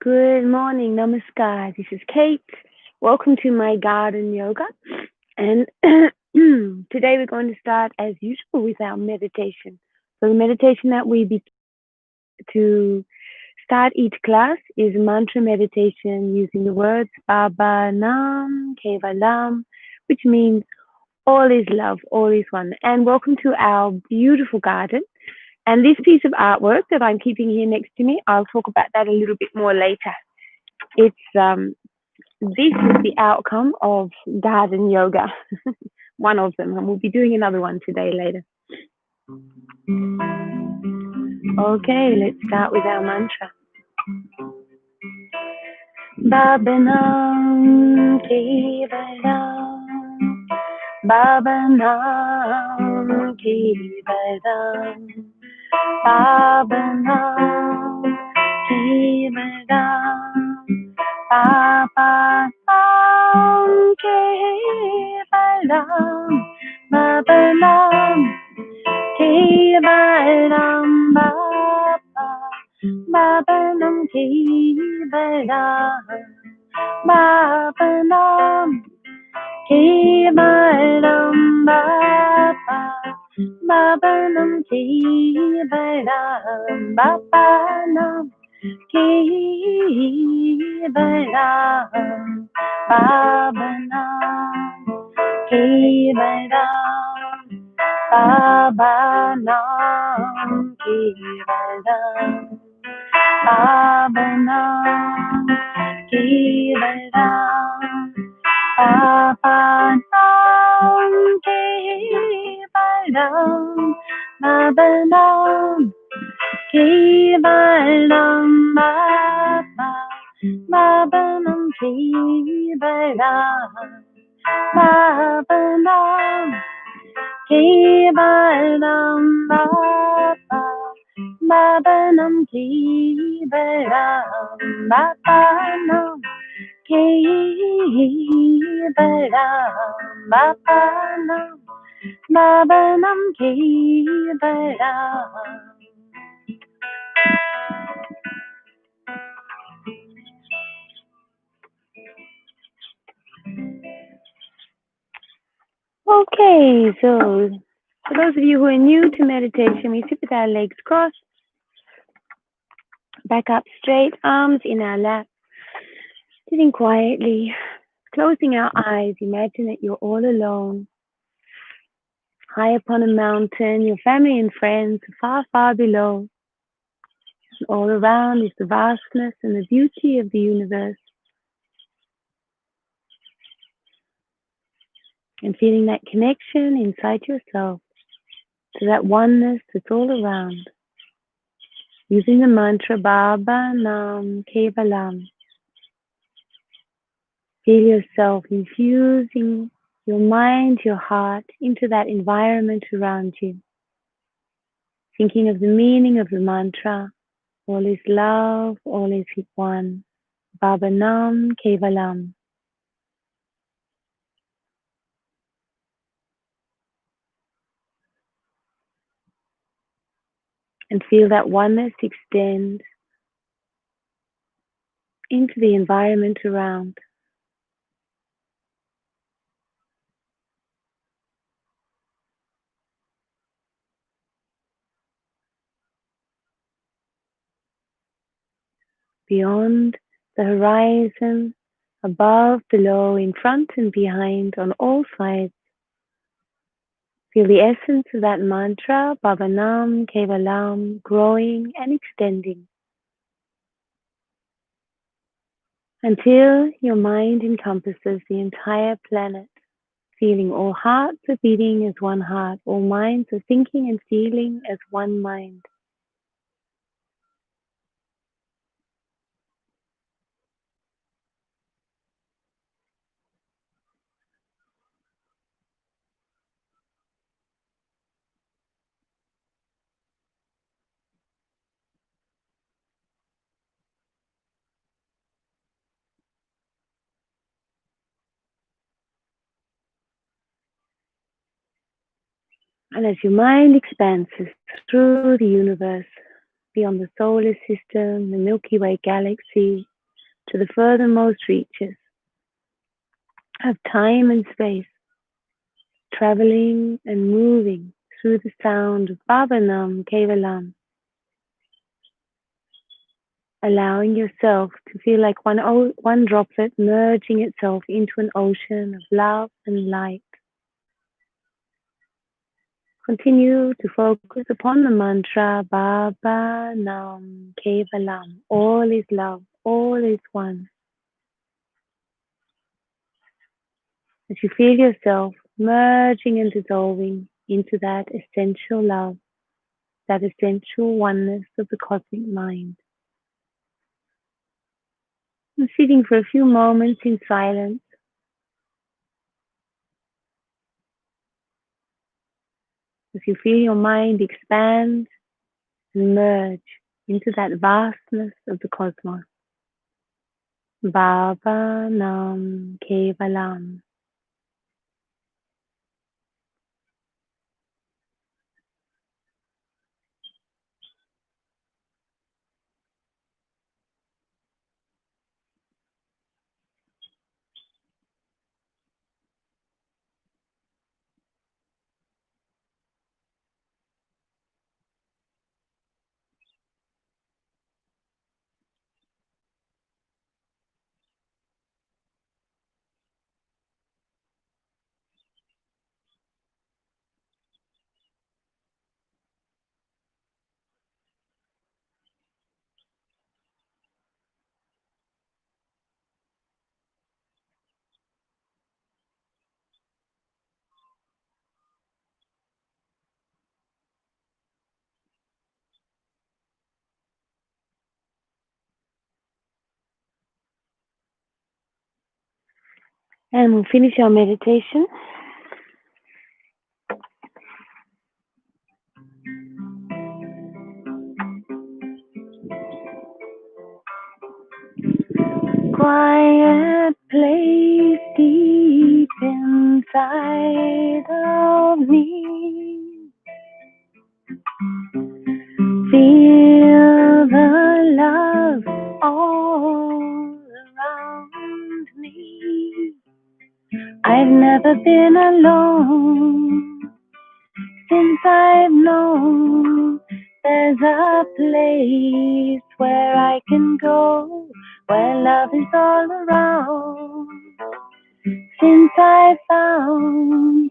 Good morning, namaskar. This is Kate. Welcome to my garden yoga. And today we're going to start as usual with our meditation. So the meditation that we be to start each class is mantra meditation using the words Baba Nam Kevalam, which means all is love, all is one. And welcome to our beautiful garden. And this piece of artwork that I'm keeping here next to me, I'll talk about that a little bit more later. It's this is the outcome of garden yoga, one of them, and we'll be doing another one today later. Okay, let's start with our mantra. Babanam Kevalam, Babanam Kevalam, Babanam Kevalam, Babanam Kevalam, Babanam Kevalam, Babanam Kevalam, Babanam Kevalam, Babanam Kevalam, Babanam Kevalam, Babanam Kevalam, Babanam Kevalam, Babanam Kevalam, Babanam Kevalam, Babanam Kevalam, Babanam Kevalam, Babanam Kevalam, Babanam Kevalam, Babanam Kevalam, Babanam Kevalam. Okay, so for those of you who are new to meditation, we sit with our legs crossed, back up straight, arms in our lap, sitting quietly, closing our eyes. Imagine that you're all alone, high upon a mountain, your family and friends are far, far below. All around is the vastness and the beauty of the universe. And feeling that connection inside yourself to that oneness that's all around. Using the mantra Baba Nam Kevalam. Feel yourself infusing your mind, your heart into that environment around you. Thinking of the meaning of the mantra, all is love, all is one. Baba Nam Kevalam. And feel that oneness extend into the environment around. Beyond the horizon, above, below, in front and behind, on all sides. Feel the essence of that mantra, Baba Nam Kevalam, growing and extending. Until your mind encompasses the entire planet, feeling all hearts are beating as one heart, all minds are thinking and feeling as one mind. And as your mind expands through the universe, beyond the solar system, the Milky Way galaxy, to the furthermost reaches of time and space, traveling and moving through the sound of Baba Nam Kevalam, allowing yourself to feel like one droplet merging itself into an ocean of love and light. Continue to focus upon the mantra Baba Nam Kevalam. All is love, all is one. As you feel yourself merging and dissolving into that essential love, that essential oneness of the cosmic mind. And sitting for a few moments in silence, as you feel your mind expand and merge into that vastness of the cosmos. Baba Nam Kevalam. And we'll finish our meditation. Quiet place deep inside of me. Feel the love all around me. I've never been alone since I've known there's a place where I can go, where love is all around. Since I found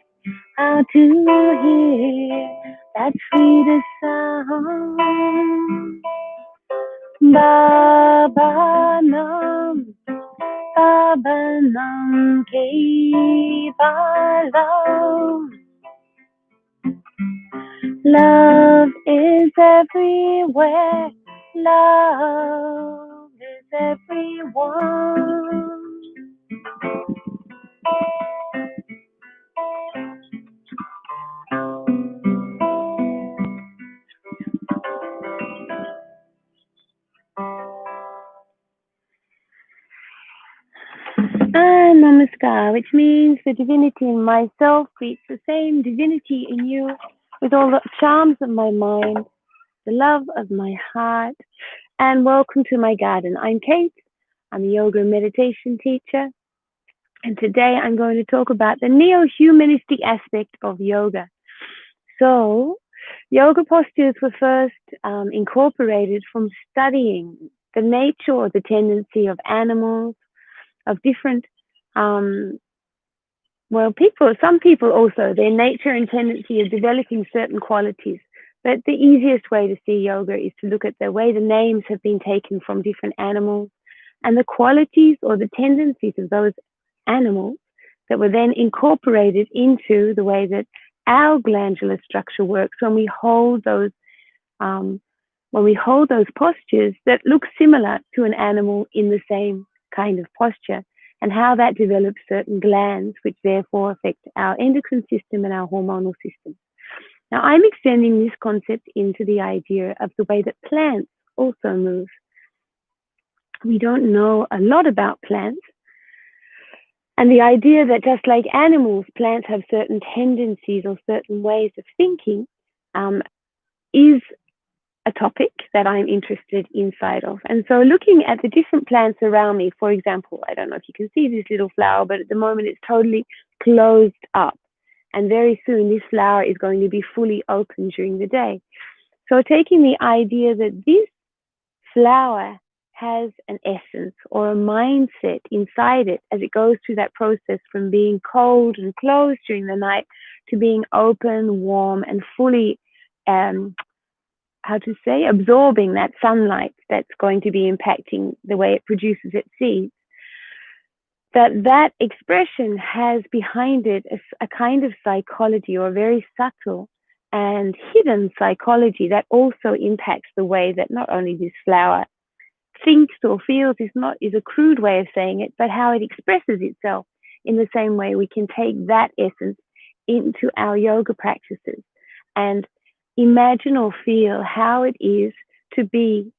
how to hear that sweetest sound. Baba Nam, Baba Nam Kevalam. Love is everywhere, love is everyone. And Namaskar, which means the divinity in myself greets the same divinity in you with all the charms of my mind, the love of my heart, and welcome to my garden. I'm Kate. I'm a yoga and meditation teacher, and today I'm going to talk about the neo-humanistic aspect of yoga. So, yoga postures were first incorporated from studying the nature or the tendency of animals, of different, some people also, their nature and tendency of developing certain qualities. But the easiest way to see yoga is to look at the way the names have been taken from different animals and the qualities or the tendencies of those animals that were then incorporated into the way that our glandular structure works when we hold those postures that look similar to an animal in the same kind of posture, and how that develops certain glands, which therefore affect our endocrine system and our hormonal system. Now, I'm extending this concept into the idea of the way that plants also move. We don't know a lot about plants, and the idea that just like animals, plants have certain tendencies or certain ways of thinking is a topic that I'm interested inside of. And so looking at the different plants around me, for example, I don't know if you can see this little flower, but at the moment it's totally closed up. And very soon this flower is going to be fully open during the day. So taking the idea that this flower has an essence or a mindset inside it as it goes through that process from being cold and closed during the night to being open, warm, and fully, absorbing that sunlight that's going to be impacting the way it produces its seeds. That expression has behind it a kind of psychology, or very subtle and hidden psychology that also impacts the way that not only this flower thinks or feels is a crude way of saying it, but how it expresses itself. In the same way, we can take that essence into our yoga practices and imagine or feel how it is to be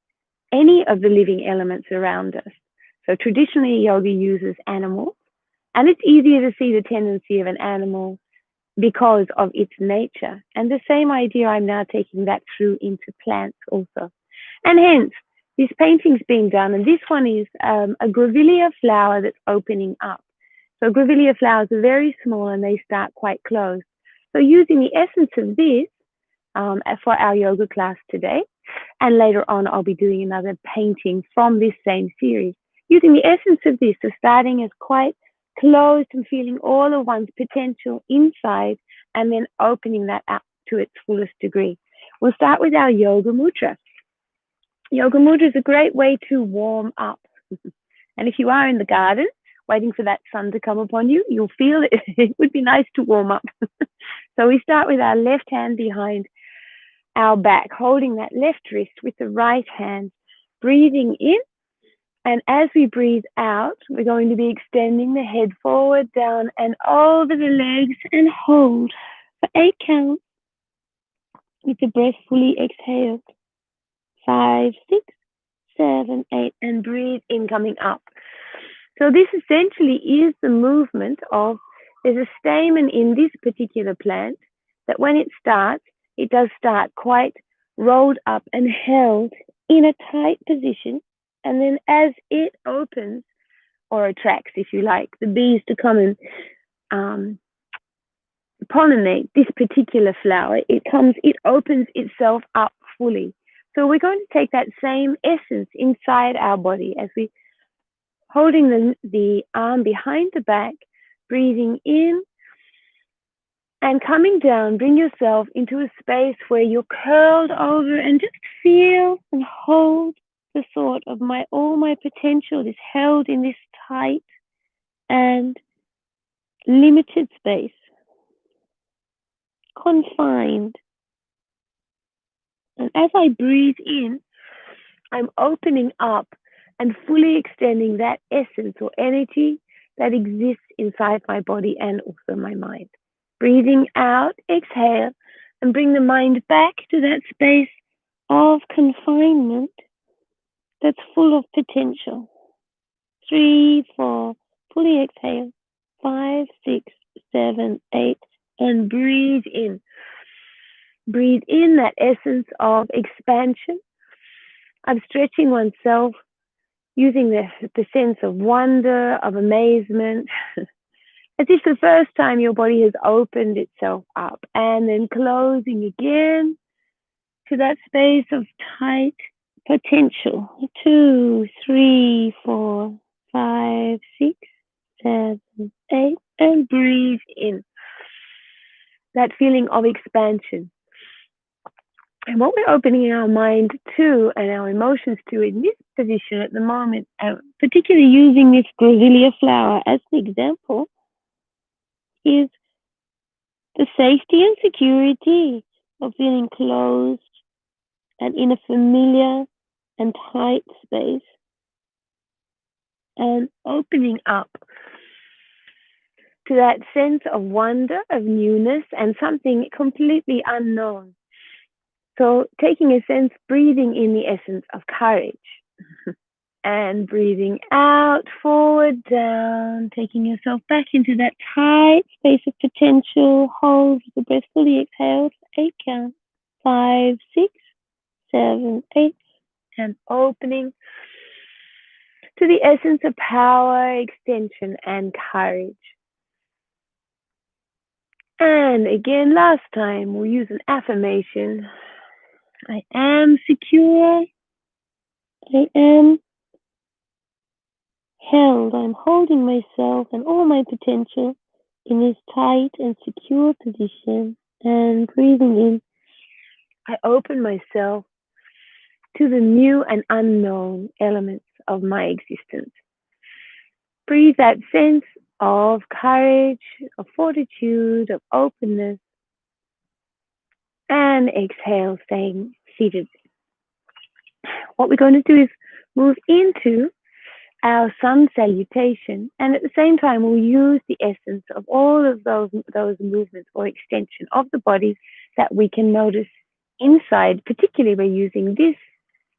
any of the living elements around us. So traditionally, yoga uses animals, and it's easier to see the tendency of an animal because of its nature. And the same idea, I'm now taking that through into plants also. And hence, this painting's being done, and this one is a grevillea flower that's opening up. So grevillea flowers are very small and they start quite closed. So using the essence of this for our yoga class today, and later on I'll be doing another painting from this same series. Using the essence of this, so starting as quite closed and feeling all of one's potential inside, and then opening that up to its fullest degree. We'll start with our yoga mudra. Yoga mudra is a great way to warm up. And if you are in the garden, waiting for that sun to come upon you, you'll feel it would be nice to warm up. So we start with our left hand behind our back, holding that left wrist with the right hand, breathing in. And as we breathe out, we're going to be extending the head forward, down, and over the legs, and hold for 8 counts with the breath fully exhaled. 5, 6, 7, 8, and breathe in, coming up. So this essentially is the movement of, there's a stamen in this particular plant that when it starts, it does start quite rolled up and held in a tight position. And then as it opens, or attracts, if you like, the bees to come and pollinate this particular flower, it opens itself up fully. So we're going to take that same essence inside our body as we holding the arm behind the back, breathing in and coming down. Bring yourself into a space where you're curled over and just feel and hold the thought of all my potential is held in this tight and limited space, confined. And as I breathe in, I'm opening up and fully extending that essence or energy that exists inside my body and also my mind. Breathing out, exhale, and bring the mind back to that space of confinement that's full of potential. 3, 4, fully exhale. 5, 6, 7, 8, and breathe in. Breathe in that essence of expansion, of stretching oneself, using the sense of wonder, of amazement, as if the first time your body has opened itself up, and then closing again to that space of tight potential. 2, 3, 4, 5, 6, 7, 8, and breathe in. That feeling of expansion. And what we're opening our mind to and our emotions to in this position at the moment, particularly using this grevillea flower as an example, is the safety and security of feeling closed and in a familiar and tight space, and opening up to that sense of wonder, of newness, and something completely unknown. So taking a sense, breathing in the essence of courage and breathing out, forward, down, taking yourself back into that tight space of potential. Hold the breath fully exhaled. 8 counts. 5, 6, 7, 8, and opening to the essence of power, extension, and courage. And again, last time, we'll use an affirmation. I am secure. I am held. I'm holding myself and all my potential in this tight and secure position. And breathing in, I open myself to the new and unknown elements of my existence. Breathe that sense of courage, of fortitude, of openness, and exhale, staying seated. What we're going to do is move into our sun salutation, and at the same time, we'll use the essence of all of those movements or extension of the body that we can notice inside. Particularly, we're using this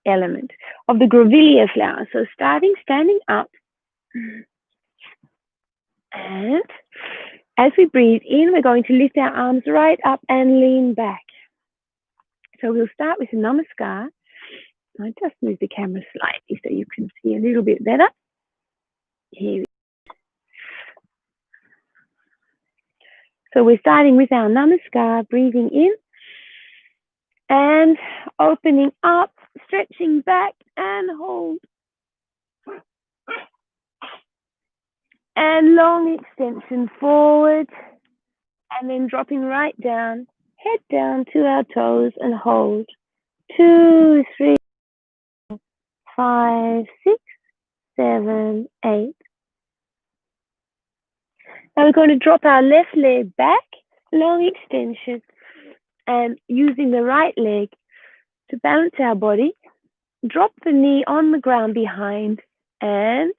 element of the grevillea flower. So standing up, and as we breathe in, we're going to lift our arms right up and lean back. So we'll start with a namaskar. I just move the camera slightly so you can see a little bit better. Here we go. So we're starting with our namaskar, breathing in and opening up, stretching back and hold. And long extension forward, and then dropping right down, head down to our toes and hold. 2, 3, 5, 6, 7, 8. Now we're going to drop our left leg back, long extension, and using the right leg to balance our body, drop the knee on the ground behind and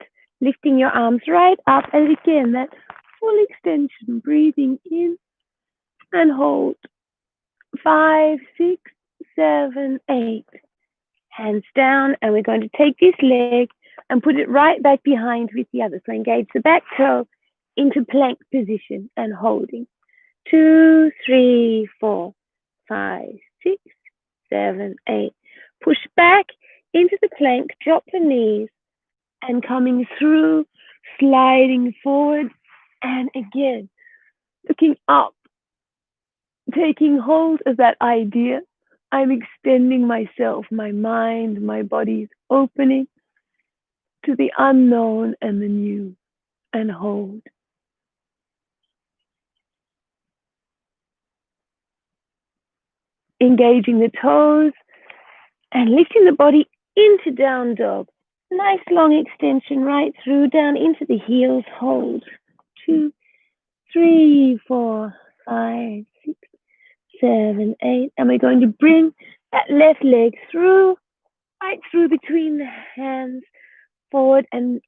lifting your arms right up. And again, that full extension, breathing in and hold. 5, 6, 7, 8. Hands down, and we're going to take this leg and put it right back behind with the other. So engage the back toe into plank position and holding. 2, 3, 4, 5, 6, 7, 8. Push back into the plank, drop the knees, and coming through, sliding forward, and again, looking up, taking hold of that idea. I'm extending myself, my mind, my body's opening to the unknown and the new, and hold. Engaging the toes and lifting the body into down dog. Nice long extension right through, down into the heels, hold. 2, 3, 4, 5, 6, 7, 8. And we're going to bring that left leg through, right through between the hands, forward, and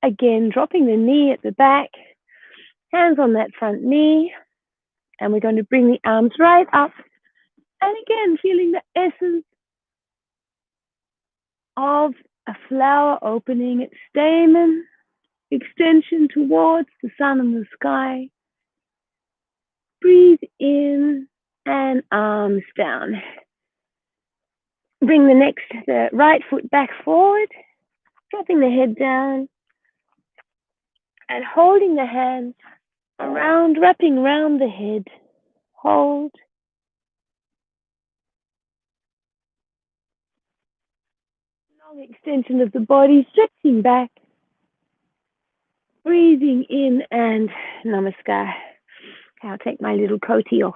again, dropping the knee at the back, hands on that front knee. And we're going to bring the arms right up. And again, feeling the essence of a flower opening its stamen, extension towards the sun and the sky. Breathe in and arms down. Bring the right foot back forward, dropping the head down and holding the hands around, wrapping around the head. Hold. Long extension of the body, stretching back. Breathing in and namaskar. I'll take my little coatie off.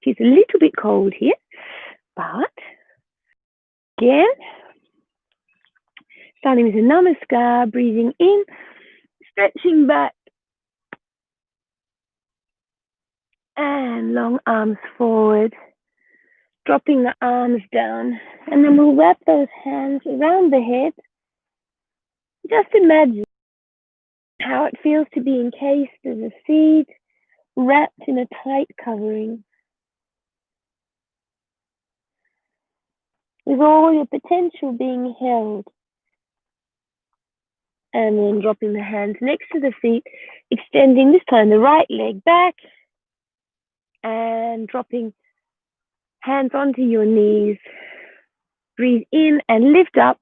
It's a little bit cold here, but again, starting with a namaskar, breathing in, stretching back, and long arms forward, dropping the arms down, and then we'll wrap those hands around the head. Just imagine how it feels to be encased as a seed, wrapped in a tight covering, with all your potential being held. And then dropping the hands next to the feet, extending this time the right leg back, and dropping Hands onto your knees. Breathe in and lift up,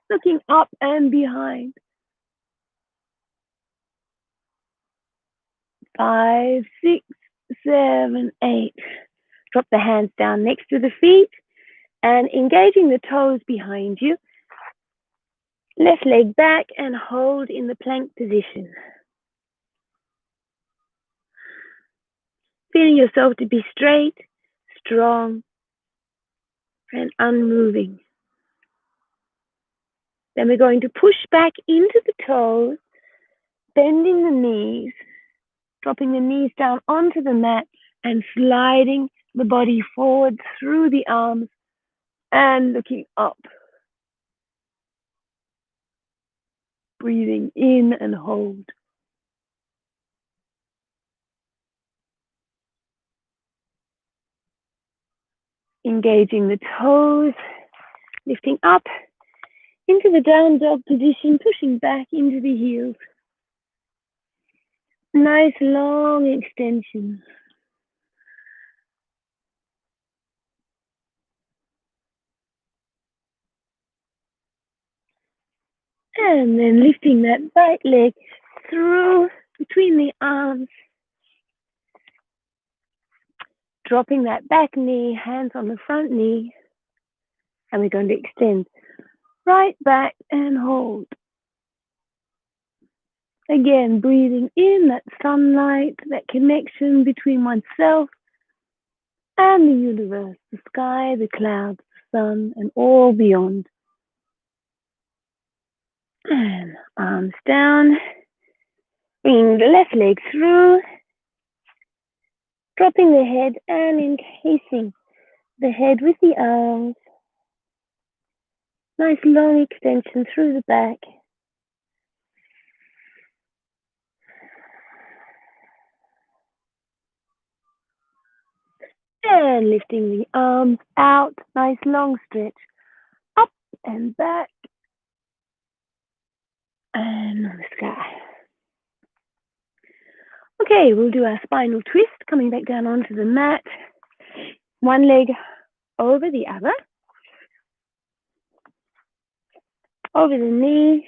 looking up and behind. 5, 6, 7, 8. Drop the hands down next to the feet and engaging the toes behind you. Left leg back and hold in the plank position. Feeling yourself to be straight, strong, and unmoving. Then we're going to push back into the toes, bending the knees, dropping the knees down onto the mat and sliding the body forward through the arms and looking up. Breathing in and hold. Engaging the toes, lifting up into the down dog position, pushing back into the heels. Nice long extension. And then lifting that right leg through between the arms. Dropping that back knee, hands on the front knee. And we're going to extend right back and hold. Again, breathing in that sunlight, that connection between oneself and the universe, the sky, the clouds, the sun, and all beyond. And arms down. Bringing the left leg through. Dropping the head and encasing the head with the arms. Nice long extension through the back. And lifting the arms out. Nice long stretch. Up and back. And namaskar. Okay, we'll do our spinal twist, coming back down onto the mat. One leg over the other. Over the knee,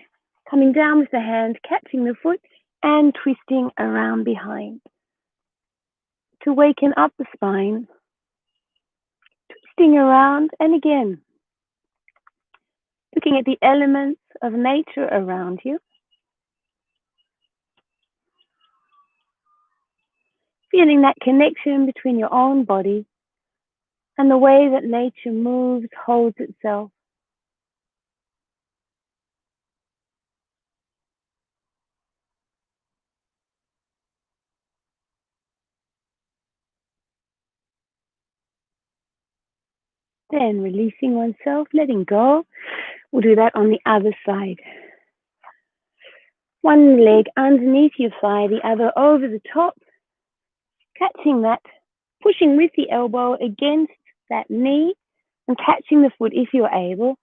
coming down with the hand, catching the foot, and twisting around behind. To waken up the spine. Twisting around, and again, looking at the elements of nature around you. Feeling that connection between your own body and the way that nature moves, holds itself. Then releasing oneself, letting go. We'll do that on the other side. One leg underneath your thigh, the other over the top. Catching that, pushing with the elbow against that knee and catching the foot if you're able.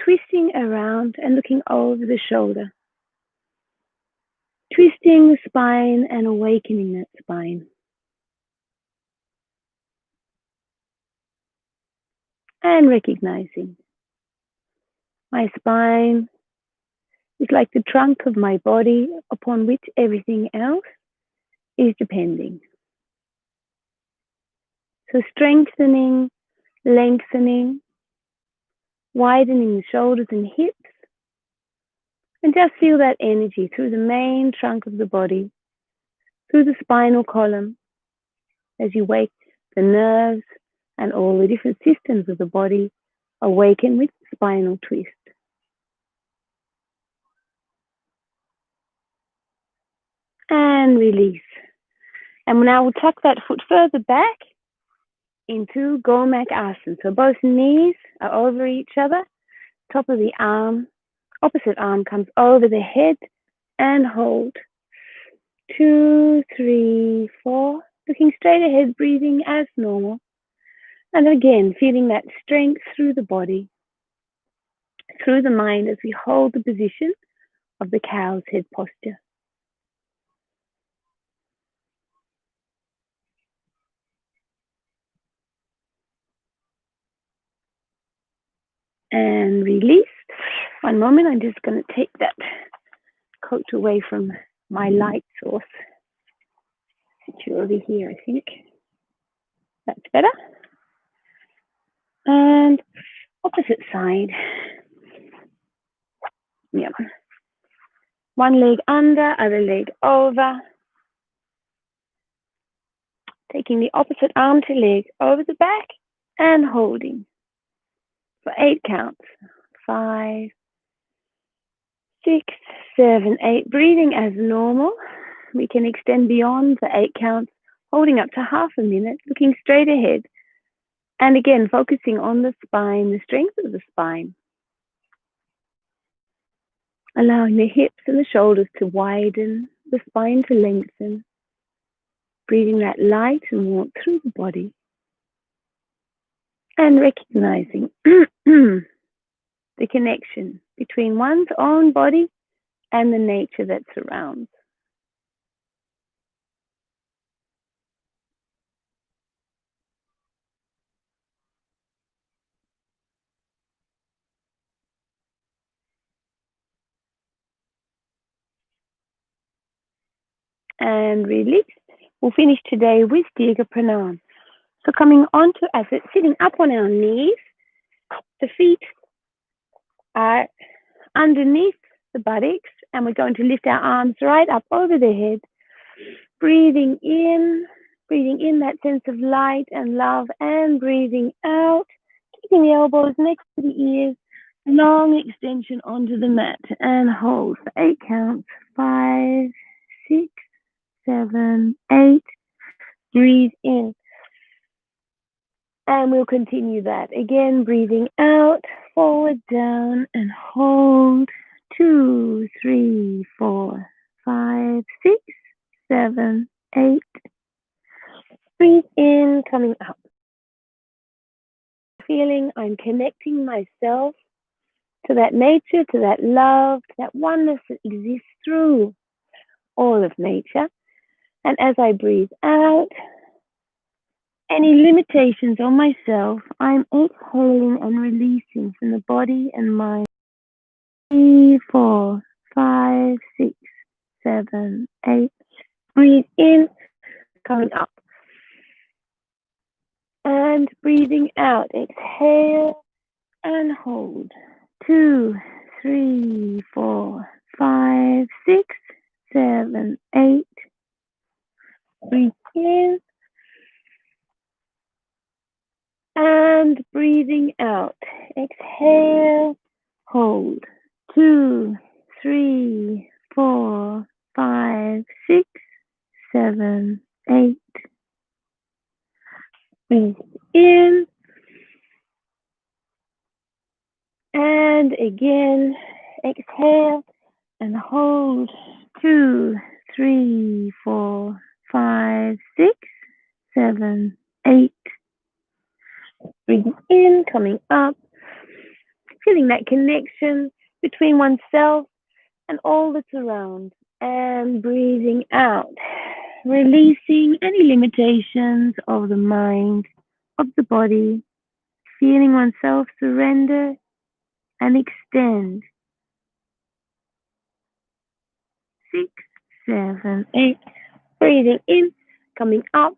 Twisting around and looking over the shoulder. Twisting the spine and awakening that spine. And recognizing my spine is like the trunk of my body upon which everything else is depending. So strengthening, lengthening, widening the shoulders and hips, and just feel that energy through the main trunk of the body, through the spinal column, as you wake the nerves and all the different systems of the body awaken with spinal twist. And release. And now we'll tuck that foot further back into Gomak Asana. So both knees are over each other. Top of the arm, opposite arm comes over the head and hold. 2, 3, 4. Looking straight ahead, breathing as normal. And again, feeling that strength through the body, through the mind as we hold the position of the cow's head posture. and release. One moment, I'm just going to take that coat away from my light source. Sit you over here, I think. That's better. And opposite side. Yeah. One leg under, other leg over. Taking the opposite arm to leg over the back and holding for 8 counts. 5, 6, 7, 8. Breathing as normal. We can extend beyond the 8 counts, holding up to half a minute, looking straight ahead. And again, focusing on the spine, the strength of the spine. Allowing the hips and the shoulders to widen, the spine to lengthen. Breathing that light and warmth through the body. And recognizing the connection between one's own body and the nature that surrounds. And release. We'll finish today with Dirga Pranam. So coming onto as it's sitting up on our knees, the feet are underneath the buttocks, and we're going to lift our arms right up over the head, breathing in that sense of light and love, and breathing out, keeping the elbows next to the ears, long extension onto the mat, and hold for 8 counts. 5, 6, 7, 8. Breathe in. And we'll continue that. Again, breathing out, forward, down, and hold. 2, 3, 4, 5, 6, 7, 8. Breathe in, coming up. Feeling I'm connecting myself to that nature, to that love, to that oneness that exists through all of nature. And as I breathe out, any limitations on myself, I'm exhaling and releasing from the body and mind. 3, 4, 5, 6, 7, 8. Breathe in, coming up. And breathing out, exhale and hold. 2, 3, 4, 5, 6, 7, 8. Breathe in. And breathing out, exhale, hold. 2, 3, 4, 5, 6, 7, 8. Breathe in. And again, exhale and hold. 2, 3, 4, 5, 6, 7, 8. Breathe in, coming up, feeling that connection between oneself and all that's around, and breathing out, releasing any limitations of the mind, of the body, feeling oneself surrender and extend. 6, 7, 8. Breathing in, coming up,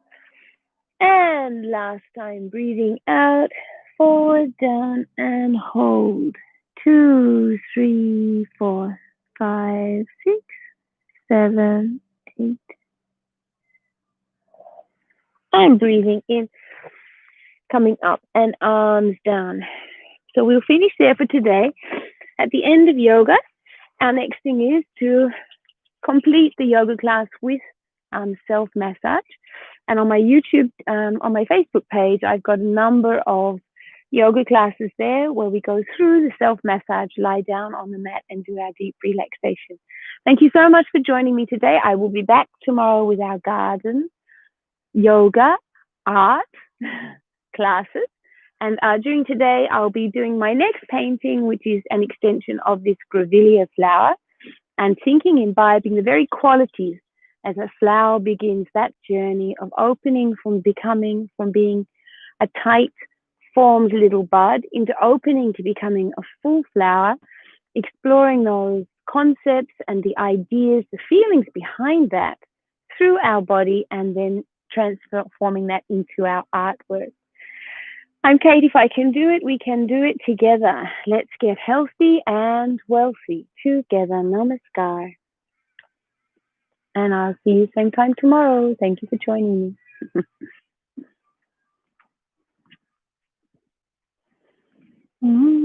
and last time, breathing out, forward, down, and hold. 2, 3, 4, 5, 6, 7, 8. I'm breathing in, coming up, and arms down. So we'll finish there for today. At the end of yoga, our next thing is to complete the yoga class with self-massage. And on my YouTube, on my Facebook page, I've got a number of yoga classes there where we go through the self-massage, lie down on the mat and do our deep relaxation. Thank you so much for joining me today. I will be back tomorrow with our garden, yoga, art classes. And during today, I'll be doing my next painting, which is an extension of this grevillea flower, and thinking, imbibing the very qualities as a flower begins that journey of opening from becoming, from being a tight, transformed little bud into opening to becoming a full flower, exploring those concepts and the ideas, the feelings behind that through our body, and then transforming that into our artwork. I'm Kate. If I can do it, we can do it together. Let's get healthy and wealthy together. Namaskar. And I'll see you same time tomorrow. Thank you for joining me.